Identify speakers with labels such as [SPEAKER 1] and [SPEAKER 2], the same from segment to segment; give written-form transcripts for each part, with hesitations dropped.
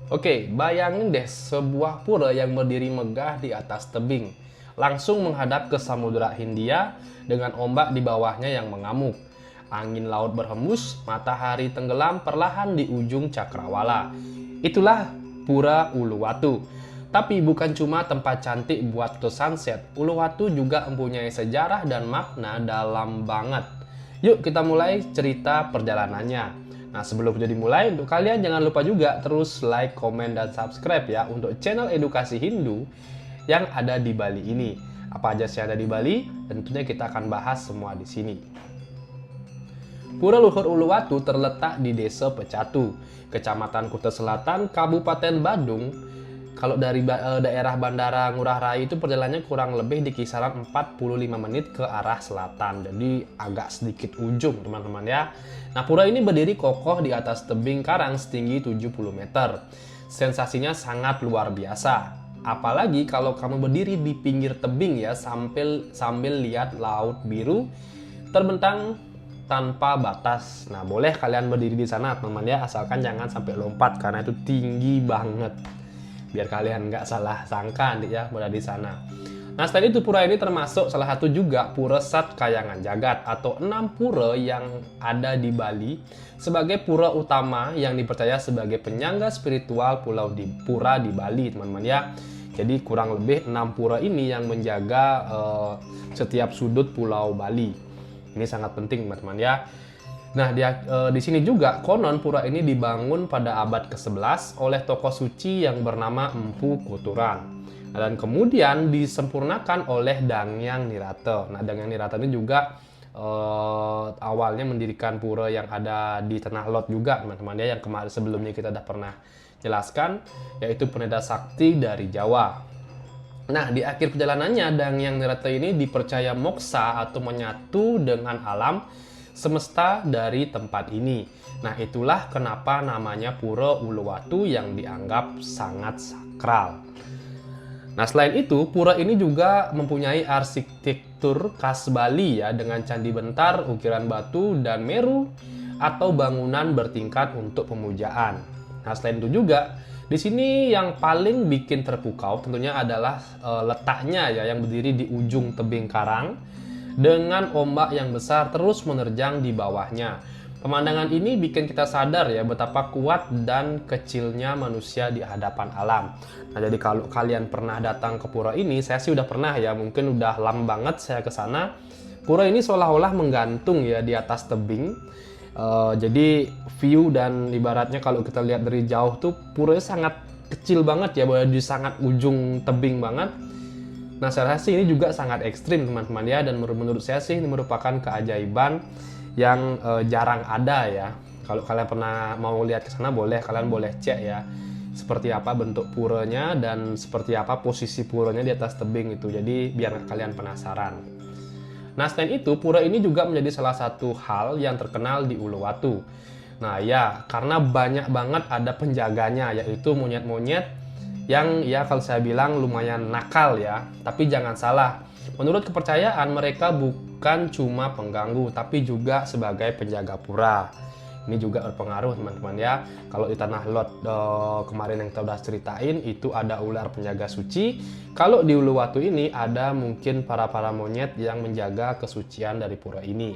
[SPEAKER 1] Oke, bayangin deh sebuah pura yang berdiri megah di atas tebing, langsung menghadap ke Samudra Hindia dengan ombak di bawahnya yang mengamuk. Angin laut berhembus, matahari tenggelam perlahan di ujung cakrawala. Itulah Pura Uluwatu. Tapi bukan cuma tempat cantik buat foto sunset, Uluwatu juga mempunyai sejarah dan makna dalam banget. Yuk kita mulai cerita perjalanannya. Nah, sebelum video dimulai, untuk kalian jangan lupa juga terus like, komen, dan subscribe ya untuk channel edukasi Hindu yang ada di Bali ini. Apa aja sih yang ada di Bali? Tentunya kita akan bahas semua di sini. Pura Luhur Uluwatu terletak di Desa Pecatu, Kecamatan Kuta Selatan, Kabupaten Badung. Kalau dari daerah Bandara Ngurah Rai itu perjalanannya kurang lebih di kisaran 45 menit ke arah selatan. Jadi agak sedikit ujung teman-teman ya. Nah, pura ini berdiri kokoh di atas tebing karang setinggi 70 meter. Sensasinya sangat luar biasa. Apalagi kalau kamu berdiri di pinggir tebing ya sambil lihat laut biru terbentang tanpa batas. Nah, boleh kalian berdiri di sana teman-teman ya, asalkan jangan sampai lompat karena itu tinggi banget. Biar kalian nggak salah sangka ya berada di sana. Nah, selain itu pura ini termasuk salah satu juga pura Sat Kayangan Jagat atau 6 pura yang ada di Bali sebagai pura utama yang dipercaya sebagai penyangga spiritual pura di Bali, teman-teman ya. Jadi kurang lebih 6 pura ini yang menjaga setiap sudut pulau Bali. Ini sangat penting, teman-teman ya. Nah, di sini juga konon pura ini dibangun pada abad ke-11 oleh tokoh suci yang bernama Empu Kuturan. Nah, dan kemudian disempurnakan oleh Dangyang Nirata. Nah, Dangyang Nirata ini juga awalnya mendirikan pura yang ada di Tanah Lot juga, teman-teman ya, yang kemarin sebelumnya kita sudah pernah jelaskan, yaitu pendeta sakti dari Jawa. Nah, di akhir perjalanannya Dangyang Nirata ini dipercaya moksa atau menyatu dengan alam semesta dari tempat ini. Nah, itulah kenapa namanya Pura Uluwatu yang dianggap sangat sakral. Nah, selain itu, pura ini juga mempunyai arsitektur khas Bali ya, dengan candi bentar, ukiran batu, dan meru atau bangunan bertingkat untuk pemujaan. Nah, selain itu juga, di sini yang paling bikin terpukau tentunya adalah letaknya ya, yang berdiri di ujung tebing karang dengan ombak yang besar terus menerjang di bawahnya. Pemandangan ini bikin kita sadar ya betapa kuat dan kecilnya manusia di hadapan alam. Nah, jadi kalau kalian pernah datang ke pura ini, saya sih udah pernah ya, mungkin udah lama banget saya ke sana. Pura ini seolah-olah menggantung ya di atas tebing. Jadi view dan ibaratnya kalau kita lihat dari jauh tuh puranya sangat kecil banget ya, berada di sangat ujung tebing banget. Nah, saya rasa ini juga sangat ekstrim teman-teman ya, dan menurut saya sih ini merupakan keajaiban yang jarang ada ya. Kalau kalian pernah mau lihat ke sana, kalian boleh cek ya seperti apa bentuk puranya dan seperti apa posisi puranya di atas tebing itu. Jadi biar kalian penasaran. Nah, selain itu pura ini juga menjadi salah satu hal yang terkenal di Uluwatu. Nah ya, karena banyak banget ada penjaganya, yaitu monyet-monyet yang ya kalau saya bilang lumayan nakal ya. Tapi jangan salah, menurut kepercayaan mereka bukan cuma pengganggu, tapi juga sebagai penjaga pura. Ini juga berpengaruh teman-teman ya. Kalau di Tanah Lot kemarin yang kita udah ceritain, itu ada ular penjaga suci. Kalau di Uluwatu ini ada mungkin para monyet yang menjaga kesucian dari pura ini.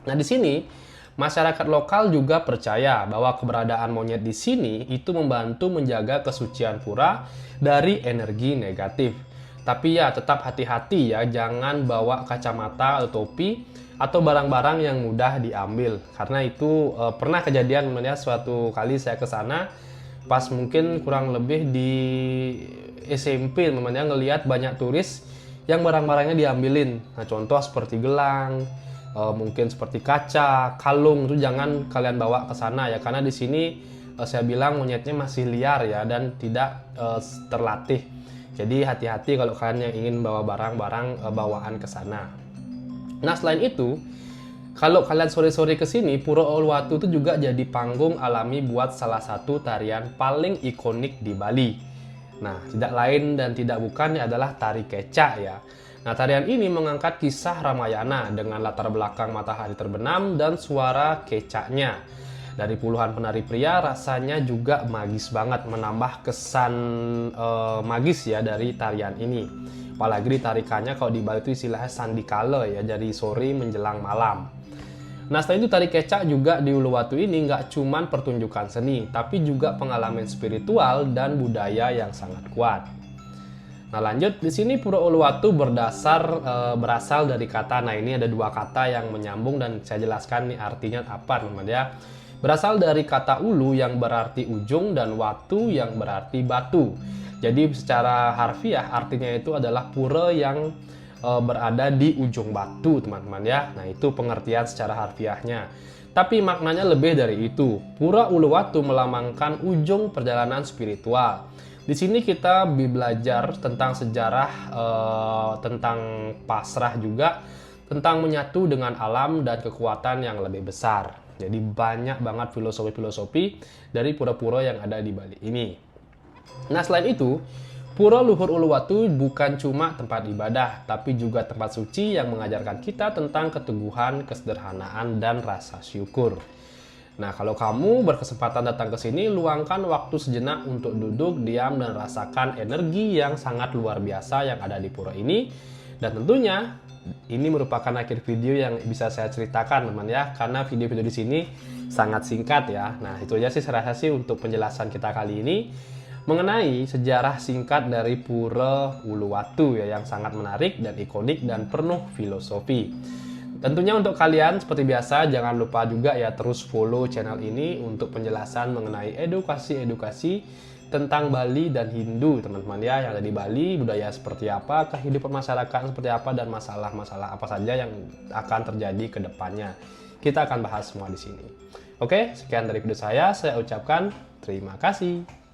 [SPEAKER 1] Nah, di sini masyarakat lokal juga percaya bahwa keberadaan monyet di sini itu membantu menjaga kesucian pura dari energi negatif. Tapi ya tetap hati-hati ya, jangan bawa kacamata atau topi atau barang-barang yang mudah diambil. Karena itu pernah kejadian namanya suatu kali saya ke sana pas mungkin kurang lebih di SMP namanya, ngelihat banyak turis yang barang-barangnya diambilin. Nah, contoh seperti gelang, mungkin seperti kaca, kalung itu jangan kalian bawa ke sana ya, karena di sini saya bilang monyetnya masih liar ya dan tidak terlatih. Jadi hati-hati kalau kalian yang ingin bawa barang-barang bawaan ke sana. Nah, selain itu, kalau kalian sore-sore ke sini, Pura Uluwatu itu juga jadi panggung alami buat salah satu tarian paling ikonik di Bali. Nah, tidak lain dan tidak bukan adalah tari kecak ya. Nah, tarian ini mengangkat kisah Ramayana dengan latar belakang matahari terbenam dan suara kecaknya. Dari puluhan penari pria, rasanya juga magis banget, menambah kesan magis ya dari tarian ini. Apalagi ditarikannya kalau di Bali itu istilahnya sandikala ya, dari sore menjelang malam. Nah, setelah itu tari kecak juga di Uluwatu ini nggak cuman pertunjukan seni, tapi juga pengalaman spiritual dan budaya yang sangat kuat. Nah, lanjut di sini Pura Uluwatu berasal dari kata. Nah, ini ada dua kata yang menyambung dan saya jelaskan nih artinya apa teman-teman ya. Berasal dari kata ulu yang berarti ujung dan watu yang berarti batu. Jadi secara harfiah artinya itu adalah pura yang berada di ujung batu teman-teman ya. Nah, itu pengertian secara harfiahnya. Tapi maknanya lebih dari itu. Pura Uluwatu melambangkan ujung perjalanan spiritual. Di sini kita belajar tentang sejarah, tentang pasrah juga, tentang menyatu dengan alam dan kekuatan yang lebih besar. Jadi banyak banget filosofi-filosofi dari pura-pura yang ada di Bali ini. Nah, selain itu, Pura Luhur Uluwatu bukan cuma tempat ibadah, tapi juga tempat suci yang mengajarkan kita tentang keteguhan, kesederhanaan, dan rasa syukur. Nah, kalau kamu berkesempatan datang ke sini, luangkan waktu sejenak untuk duduk, diam, dan rasakan energi yang sangat luar biasa yang ada di pura ini. Dan tentunya, ini merupakan akhir video yang bisa saya ceritakan teman ya, karena video-video di sini sangat singkat ya. Nah, itu aja sih saya rasa sih untuk penjelasan kita kali ini mengenai sejarah singkat dari Pura Uluwatu ya, yang sangat menarik dan ikonik dan penuh filosofi. Tentunya untuk kalian seperti biasa jangan lupa juga ya terus follow channel ini untuk penjelasan mengenai edukasi-edukasi tentang Bali dan Hindu teman-teman ya, yang ada di Bali, budaya seperti apa, kehidupan masyarakat seperti apa, dan masalah-masalah apa saja yang akan terjadi ke depannya. Kita akan bahas semua di sini. Oke, sekian dari video saya ucapkan terima kasih.